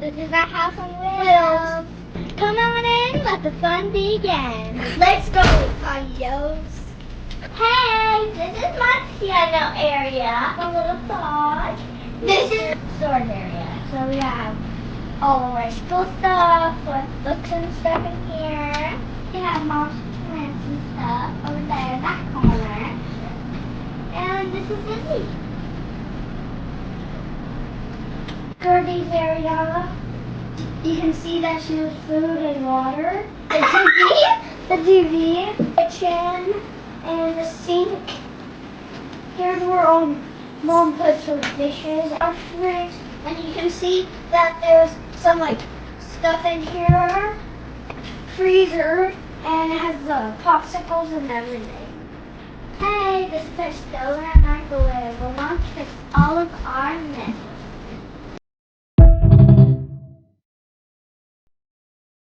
This is our house on wheels. Come on in, let the fun begin. Let's go, Adios. Hey, this is my piano area. A little thought. This is storage area. So we have all of our school stuff with books and stuff in here. We have mom's plants and stuff over there in that corner. And this is Izzy. Gertie's area. You can see that she has food and water. The TV, kitchen, and the sink. Here's where mom puts her dishes, our fridge, and you can see that there's some like stuff in here, freezer, and it has the popsicles and everything. Hey, this is our stove and microwave. Well, mom fixed all of our messes.